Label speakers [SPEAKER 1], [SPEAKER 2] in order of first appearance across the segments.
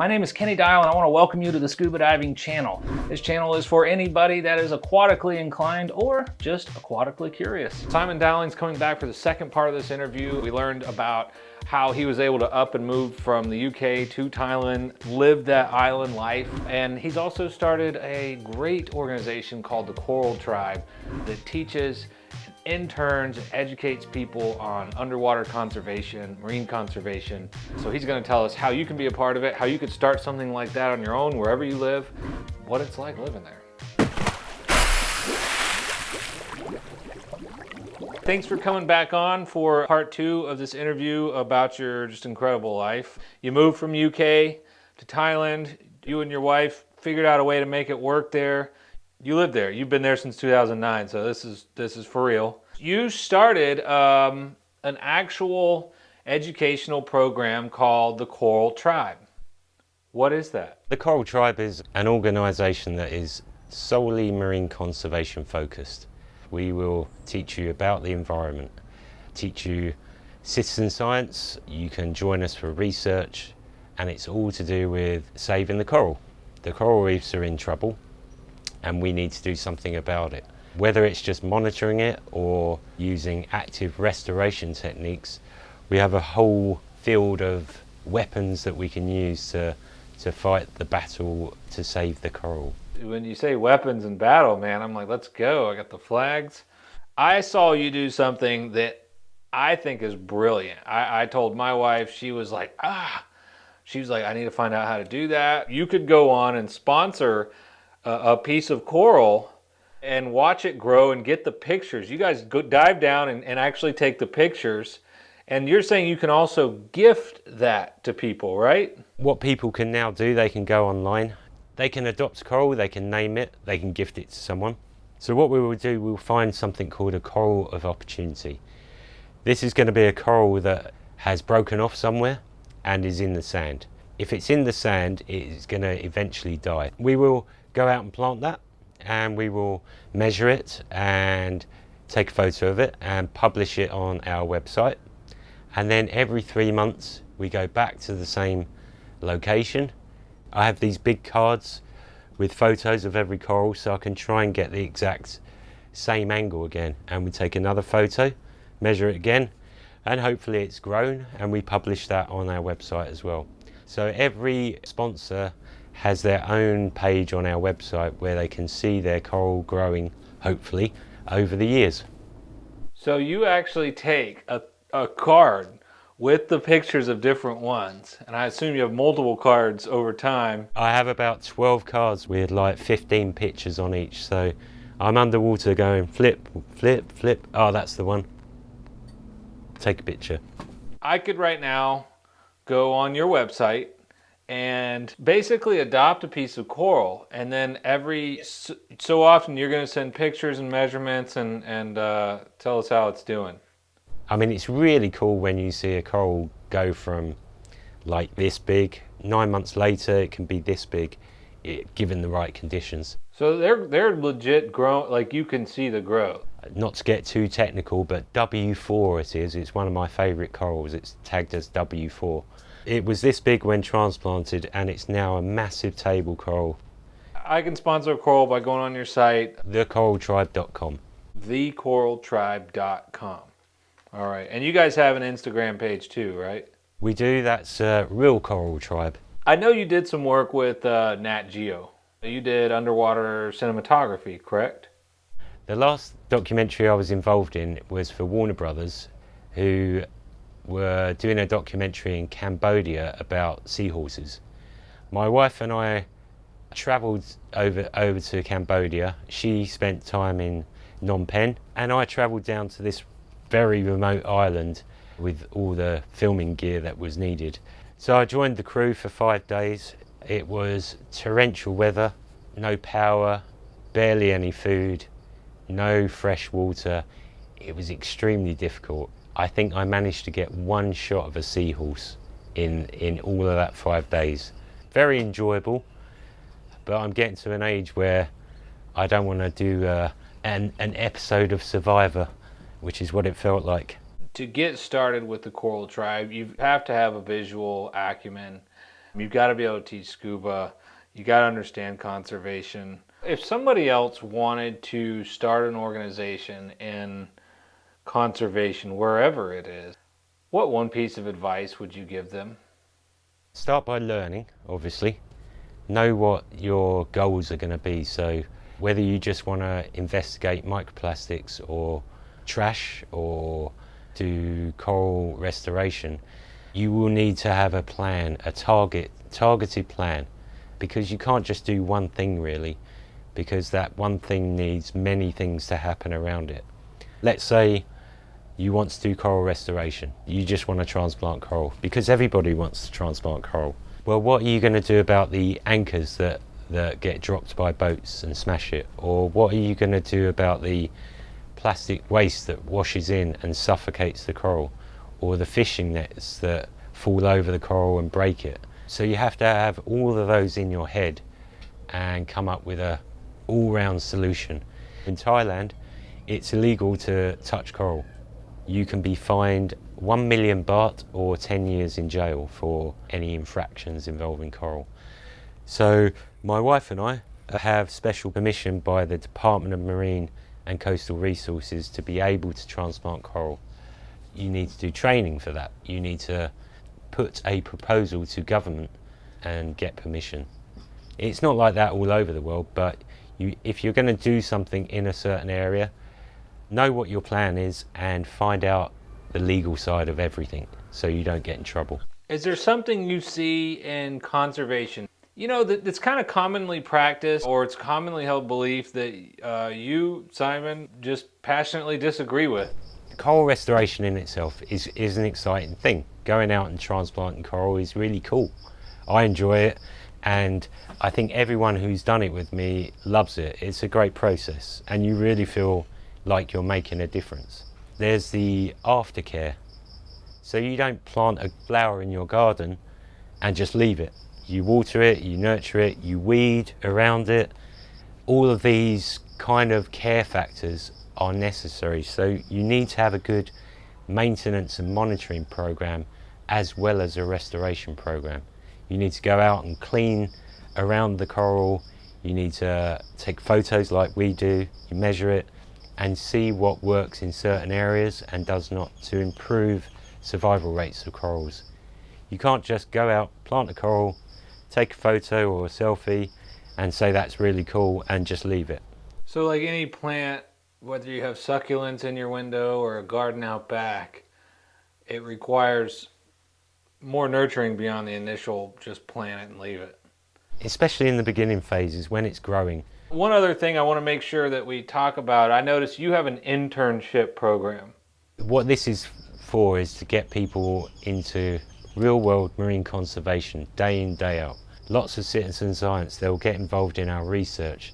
[SPEAKER 1] My name is Kenny Dyal and I want to welcome you to the Scuba Diving channel. This channel is for anybody that is aquatically inclined or just aquatically curious. Simon Dowling's coming back for the second part of this interview. We learned about how he was able to up and move from the UK to Thailand, live that island life, and he's also started a great organization called the Coral Tribe that teaches interns and educates people on underwater conservation, marine conservation. So he's going to tell us how you can be a part of it, how you could start something like that on your own wherever you live, what it's like living there. Thanks for coming back on for part 2 of this interview about your just incredible life. You moved from UK to Thailand. You and your wife figured out a way to make it work there. You live there. You've been there since 2009, so this is for real. You started an actual educational program called the Coral Tribe. What is that?
[SPEAKER 2] The Coral Tribe is an organisation that is solely marine conservation focused. We will teach you about the environment, teach you citizen science. You can join us for research, and it's all to do with saving the coral. The coral reefs are in trouble, and we need to do something about it. Whether it's just monitoring it or using active restoration techniques, we have a whole field of weapons that we can use to fight the battle to save the coral.
[SPEAKER 1] When you say weapons in battle, man, I'm like, let's go. I got the flags. I saw you do something that I think is brilliant. I told my wife, she was like, I need to find out how to do that. You could go on and sponsor a piece of coral and watch it grow and get the pictures. You guys go dive down and actually take the pictures. And you're saying you can also gift that to people, right?
[SPEAKER 2] What people can now do, they can go online. They can adopt coral, they can name it, they can gift it to someone. So what we will do, we'll find something called a coral of opportunity. This is going to be a coral that has broken off somewhere and is in the sand. If it's in the sand, it is going to eventually die. We will go out and plant that, and we will measure it and take a photo of it and publish it on our website. And then every 3 months we go back to the same location. I have these big cards with photos of every coral, so I can try and get the exact same angle again. And we take another photo, measure it again, and hopefully it's grown, and we publish that on our website as well. So every sponsor has their own page on our website where they can see their coral growing, hopefully, over the years.
[SPEAKER 1] So you actually take a card with the pictures of different ones, and I assume you have multiple cards over time.
[SPEAKER 2] I have about 12 cards with like 15 pictures on each, so I'm underwater going flip, flip, flip. Oh, that's the one. Take a picture.
[SPEAKER 1] I could right now go on your website and basically adopt a piece of coral, and then every so often you're going to send pictures and measurements and tell us how it's doing.
[SPEAKER 2] I mean, it's really cool when you see a coral go from like this big. 9 months later, it can be this big, given the right conditions.
[SPEAKER 1] So they're legit grown, like you can see the growth.
[SPEAKER 2] Not to get too technical, but W4 it is. It's one of my favourite corals. It's tagged as W4. It was this big when transplanted, and it's now a massive table coral.
[SPEAKER 1] I can sponsor a coral by going on your site.
[SPEAKER 2] thecoraltribe.com.
[SPEAKER 1] thecoraltribe.com. All right, and you guys have an Instagram page too, right?
[SPEAKER 2] We do. That's Real Coral Tribe.
[SPEAKER 1] I know you did some work with Nat Geo. You did underwater cinematography, correct?
[SPEAKER 2] The last documentary I was involved in was for Warner Brothers, who were doing a documentary in Cambodia about seahorses. My wife and I travelled over to Cambodia. She spent time in Phnom Penh, and I travelled down to this very remote island with all the filming gear that was needed. So I joined the crew for 5 days. It was torrential weather, no power, barely any food, no fresh water. It was extremely difficult. I think I managed to get one shot of a seahorse in all of that 5 days. Very enjoyable, but I'm getting to an age where I don't want to do an episode of Survivor, which is what it felt like.
[SPEAKER 1] To get started with the Coral Tribe, you have to have a visual acumen You've got to be able to teach scuba. You got to understand conservation. If somebody else wanted to start an organization in conservation, wherever it is, what one piece of advice would you give them?
[SPEAKER 2] Start by learning, obviously. Know what your goals are going to be. So whether you just want to investigate microplastics or trash or do coral restoration, you will need to have a plan, a targeted plan, because you can't just do one thing really, because that one thing needs many things to happen around it. Let's say you want to do coral restoration. You just want to transplant coral because everybody wants to transplant coral. Well, what are you going to do about the anchors that get dropped by boats and smash it? Or what are you going to do about the plastic waste that washes in and suffocates the coral? Or the fishing nets that fall over the coral and break it? So you have to have all of those in your head and come up with a all-round solution. In Thailand, it's illegal to touch coral. You can be fined 1 million baht or 10 years in jail for any infractions involving coral. So my wife and I have special permission by the Department of Marine and Coastal Resources to be able to transplant coral. You need to do training for that. You need to put a proposal to government and get permission. It's not like that all over the world, but if you're going to do something in a certain area, know what your plan is and find out the legal side of everything so you don't get in trouble.
[SPEAKER 1] Is there something you see in conservation, you know, that's kind of commonly practiced, or it's commonly held belief that you, Simon, just passionately disagree with?
[SPEAKER 2] Coral restoration in itself is an exciting thing. Going out and transplanting coral is really cool. I enjoy it, and I think everyone who's done it with me loves it. It's a great process and you really feel like you're making a difference. There's the aftercare. So you don't plant a flower in your garden and just leave it. You water it, you nurture it, you weed around it. All of these kind of care factors are necessary. So you need to have a good maintenance and monitoring program as well as a restoration program. You need to go out and clean around the coral. You need to take photos like we do, you measure it, and see what works in certain areas and does not to improve survival rates of corals. You can't just go out, plant a coral, take a photo or a selfie and say that's really cool and just leave it.
[SPEAKER 1] So like any plant, whether you have succulents in your window or a garden out back, it requires more nurturing beyond the initial just plant it and leave it.
[SPEAKER 2] Especially in the beginning phases when it's growing.
[SPEAKER 1] One other thing I want to make sure that we talk about, I noticed you have an internship program.
[SPEAKER 2] What this is for is to get people into real world marine conservation day in, day out. Lots of citizen science, they'll get involved in our research.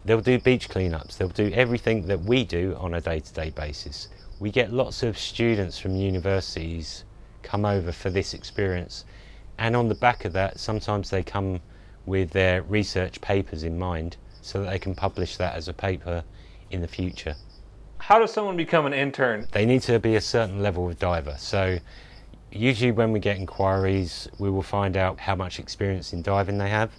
[SPEAKER 2] They'll do beach cleanups, they'll do everything that we do on a day-to-day basis. We get lots of students from universities come over for this experience, and on the back of that sometimes they come with their research papers in mind so that they can publish that as a paper in the future.
[SPEAKER 1] How does someone become an intern?
[SPEAKER 2] They need to be a certain level of diver. So usually when we get inquiries, we will find out how much experience in diving they have,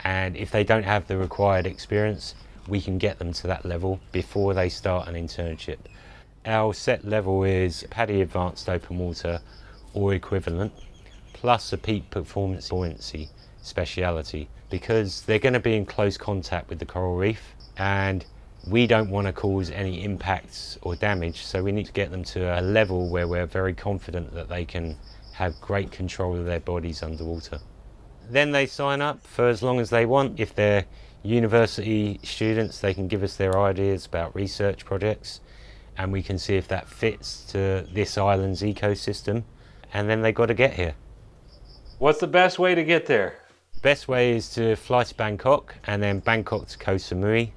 [SPEAKER 2] and if they don't have the required experience, we can get them to that level before they start an internship. Our set level is PADI Advanced Open Water or equivalent, plus a peak performance buoyancy speciality, because they're going to be in close contact with the coral reef and we don't want to cause any impacts or damage, so we need to get them to a level where we're very confident that they can have great control of their bodies underwater. Then they sign up for as long as they want. If they're university students, they can give us their ideas about research projects and we can see if that fits to this island's ecosystem, and then they got to get here.
[SPEAKER 1] What's the best way to get there?
[SPEAKER 2] Best way is to fly to Bangkok and then Bangkok to Koh Samui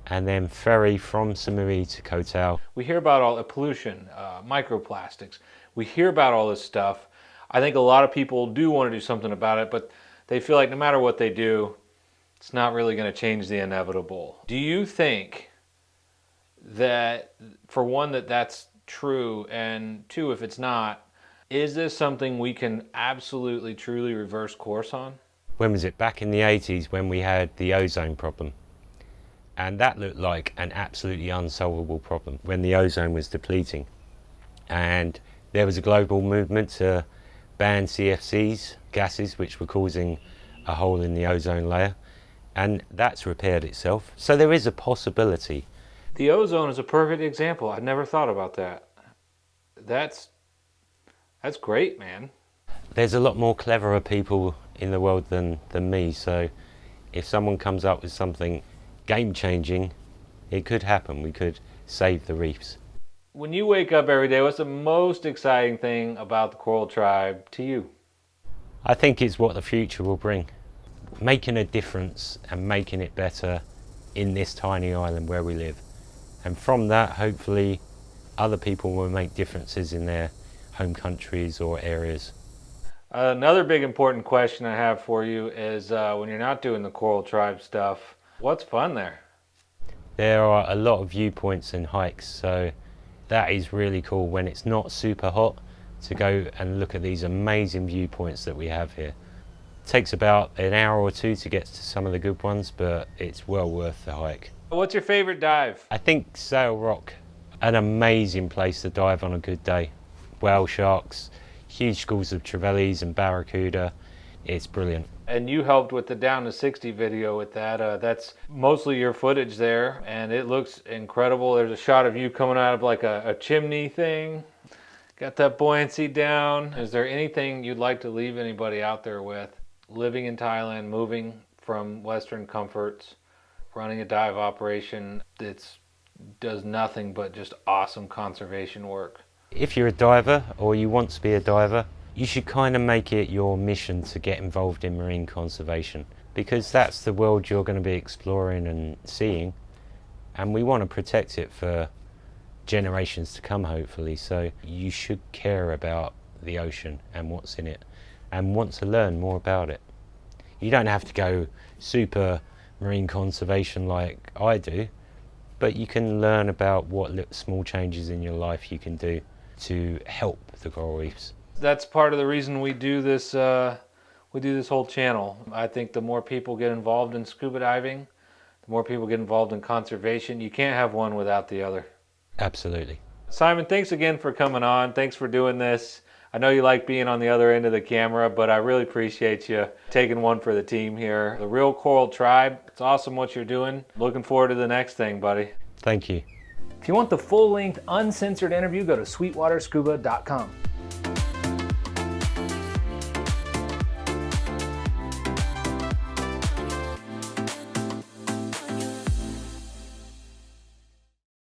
[SPEAKER 2] and then ferry from Samui to Koh Tao.
[SPEAKER 1] We hear about all the pollution, microplastics. We hear about all this stuff. I think a lot of people do want to do something about it, but they feel like no matter what they do, it's not really going to change the inevitable. Do you think that, for one, that that's true, and two, if it's not, Is this something we can absolutely, truly reverse course on?
[SPEAKER 2] When was it? Back in the 80s when we had the ozone problem. And that looked like an absolutely unsolvable problem when the ozone was depleting. And there was a global movement to ban CFCs, gases which were causing a hole in the ozone layer. And that's repaired itself. So there is a possibility.
[SPEAKER 1] The ozone is a perfect example. I'd never thought about that. That's great, man.
[SPEAKER 2] There's a lot more cleverer people in the world than me, so if someone comes up with something game-changing, it could happen. We could save the reefs.
[SPEAKER 1] When you wake up every day, what's the most exciting thing about the coral tribe to you?
[SPEAKER 2] I think it's what the future will bring. Making a difference and making it better in this tiny island where we live. And from that, hopefully, other people will make differences in their home countries or areas.
[SPEAKER 1] Another big important question I have for you is when you're not doing the coral tribe stuff, what's fun there?
[SPEAKER 2] There are a lot of viewpoints and hikes, so that is really cool when it's not super hot to go and look at these amazing viewpoints that we have here. It takes about an hour or two to get to some of the good ones, but it's well worth the hike.
[SPEAKER 1] What's your favorite dive?
[SPEAKER 2] I think Sail Rock, an amazing place to dive on a good day. Whale sharks, huge schools of trevallies and barracuda. It's brilliant.
[SPEAKER 1] And you helped with the down to 60 video with that. That's mostly your footage there, and it looks incredible. There's a shot of you coming out of like a chimney thing. Got that buoyancy down. Is there anything you'd like to leave anybody out there with? Living in Thailand, moving from Western comforts, running a dive operation that does nothing but just awesome conservation work.
[SPEAKER 2] If you're a diver or you want to be a diver, you should kind of make it your mission to get involved in marine conservation, because that's the world you're going to be exploring and seeing, and we want to protect it for generations to come, hopefully. So you should care about the ocean and what's in it and want to learn more about it. You don't have to go super marine conservation like I do, but you can learn about what small changes in your life you can do to help the coral reefs.
[SPEAKER 1] That's part of the reason we do this whole channel. I think the more people get involved in scuba diving, the more people get involved in conservation. You can't have one without the other.
[SPEAKER 2] Absolutely.
[SPEAKER 1] Simon, thanks again for coming on. Thanks for doing this. I know you like being on the other end of the camera, but I really appreciate you taking one for the team here. The Real Coral Tribe, it's awesome what you're doing. Looking forward to the next thing, buddy.
[SPEAKER 2] Thank you.
[SPEAKER 1] If you want the full-length, uncensored interview, go to sweetwaterscuba.com.